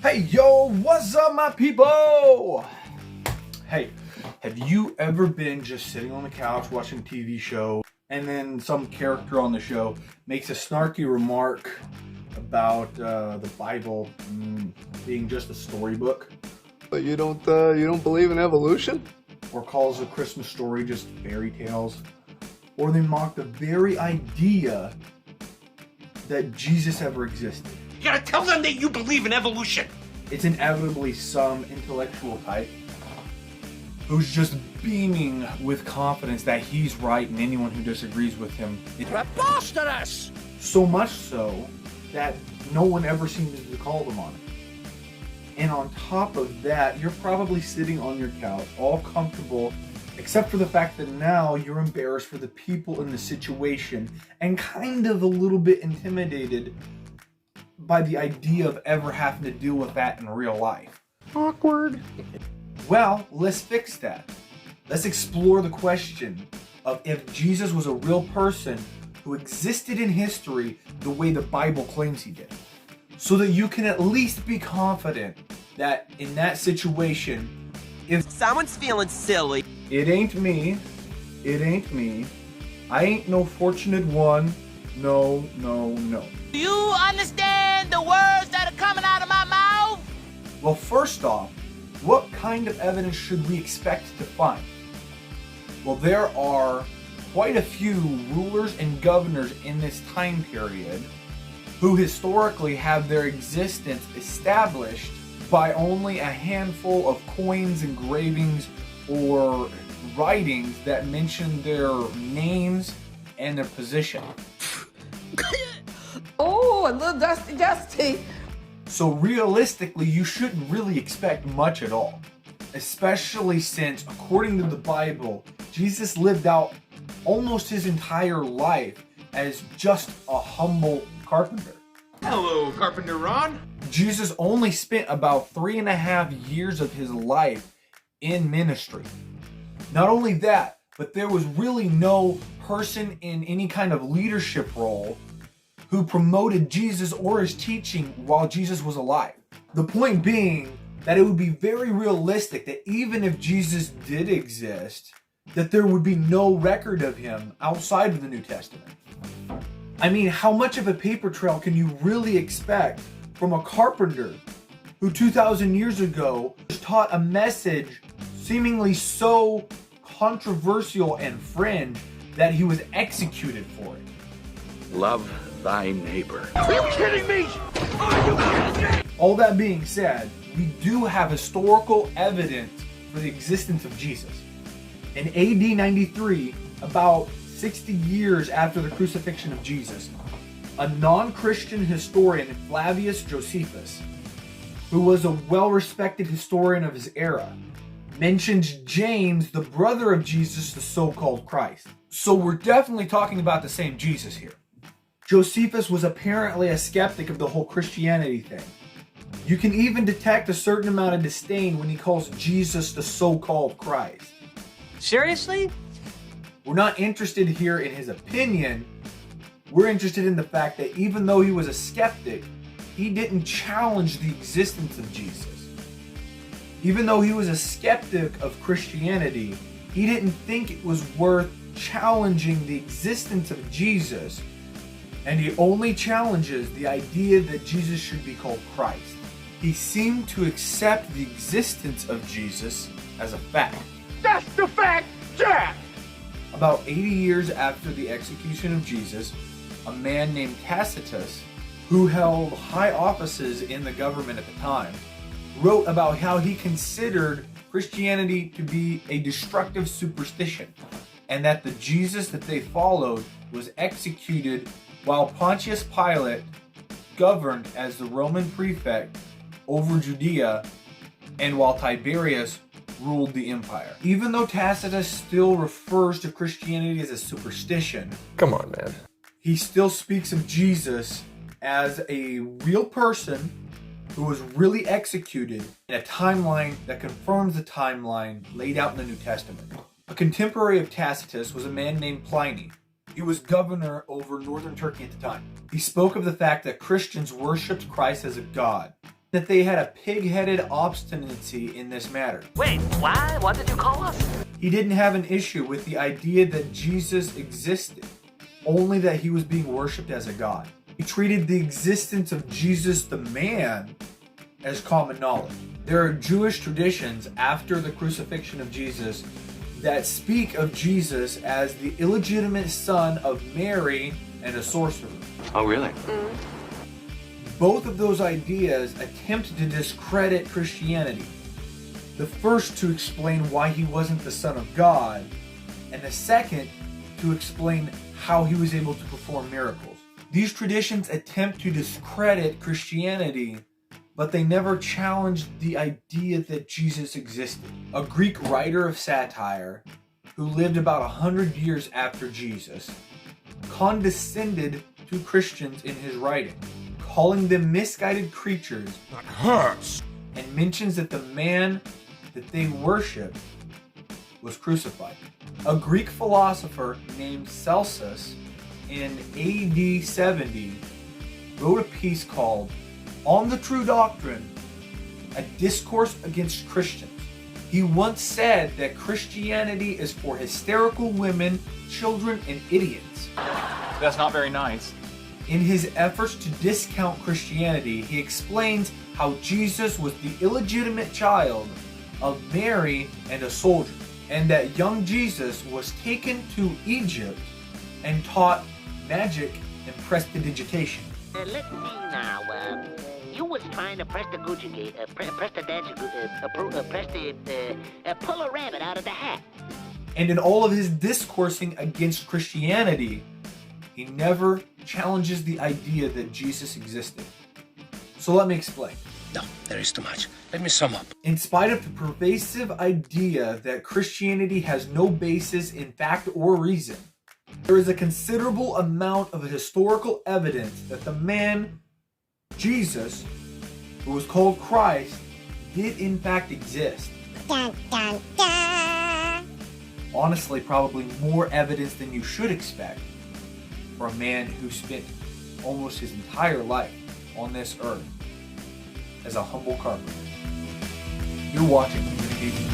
Hey yo, what's up my people? Hey, have you ever been just sitting on the couch watching a TV show and then some character on the show makes a snarky remark about the Bible being just a storybook? But you don't believe in evolution? Or calls a Christmas story just fairy tales? Or they mock the very idea that Jesus ever existed? You gotta tell them that you believe in evolution. It's inevitably some intellectual type who's just beaming with confidence that he's right and anyone who disagrees with him is Preposterous! so much so that no one ever seems to call them on it. And on top of that, you're probably sitting on your couch, all comfortable, except for the fact that now you're embarrassed for the people in the situation and kind of a little bit intimidated by the idea of ever having to deal with that in real life. Awkward. Well, let's fix that. Let's explore the question of if Jesus was a real person who existed in history the way the Bible claims he did. So that you can at least be confident that in that situation, if Someone's feeling silly. it ain't me, I ain't no fortunate one, no. Do you understand the words that are coming out of my mouth? Well, first off, what kind of evidence should we expect to find? Well, there are quite a few rulers and governors in this time period who historically have their existence established by only a handful of coins, engravings, or writings that mention their names and their position. Oh, a little dusty. So realistically, you shouldn't really expect much at all. Especially since, according to the Bible, Jesus lived out almost his entire life as just a humble carpenter. Hello, Carpenter Ron. Jesus only spent about 3.5 years of his life in ministry. Not only that, but there was really no person in any kind of leadership role who promoted Jesus or his teaching while Jesus was alive. The point being that it would be very realistic that even if Jesus did exist, that there would be no record of him outside of the New Testament. I mean, how much of a paper trail can you really expect from a carpenter who 2,000 years ago taught a message seemingly so controversial and fringe that he was executed for it? Love thy neighbor. Are you kidding me? Are you kidding me? All that being said, we do have historical evidence for the existence of Jesus. In AD 93, about 60 years after the crucifixion of Jesus, a non-Christian historian, Flavius Josephus, who was a well-respected historian of his era, mentions James, the brother of Jesus, the so-called Christ. So we're definitely talking about the same Jesus here. Josephus was apparently a skeptic of the whole Christianity thing. You can even detect a certain amount of disdain when he calls Jesus the so-called Christ. Seriously? We're not interested here in his opinion. We're interested in the fact that even though he was a skeptic, he didn't challenge the existence of Jesus. Even though he was a skeptic of Christianity, he didn't think it was worth challenging the existence of Jesus, and he only challenges the idea that Jesus should be called Christ. He seemed to accept the existence of Jesus as a fact. That's the fact, Jack! About 80 years after the execution of Jesus, a man named Tacitus, who held high offices in the government at the time, wrote about how he considered Christianity to be a destructive superstition, and that the Jesus that they followed was executed while Pontius Pilate governed as the Roman prefect over Judea, and while Tiberius ruled the empire. Even though Tacitus still refers to Christianity as a superstition, Come on, man. he still speaks of Jesus as a real person who was really executed in a timeline that confirms the timeline laid out in the New Testament. A contemporary of Tacitus was a man named Pliny. He was governor over northern Turkey at the time. He spoke of the fact that Christians worshipped Christ as a god, that they had a pig-headed obstinacy in this matter. Wait, why? What did you call us? He didn't have an issue with the idea that Jesus existed, only that he was being worshipped as a god. He treated the existence of Jesus the man as common knowledge. There are Jewish traditions after the crucifixion of Jesus that speak of Jesus as the illegitimate son of Mary and a sorcerer. Oh, really? Both of those ideas attempt to discredit Christianity. The first to explain why he wasn't the Son of God, and the second to explain how he was able to perform miracles. These traditions attempt to discredit Christianity, but they never challenged the idea that Jesus existed. A Greek writer of satire, who lived about 100 years after Jesus, condescended to Christians in his writing, calling them misguided creatures. That hurts. And mentions that the man that they worshipped was crucified. A Greek philosopher named Celsus in AD 70 wrote a piece called On the True Doctrine, a discourse against Christians. He once said that Christianity is for hysterical women, children, and idiots. That's not very nice. In his efforts to discount Christianity, he explains how Jesus was the illegitimate child of Mary and a soldier, and that young Jesus was taken to Egypt and taught magic and prestidigitation. Let's see now. You was trying to pull a rabbit out of the hat. And in all of his discoursing against Christianity, he never challenges the idea that Jesus existed. So let me explain. No, there is too much. Let me sum up. In spite of the pervasive idea that Christianity has no basis in fact or reason, there is a considerable amount of historical evidence that the man, Jesus, who was called Christ, did in fact exist. Dun, dun, dun. Honestly, probably more evidence than you should expect for a man who spent almost his entire life on this earth as a humble carpenter. You're watching Communication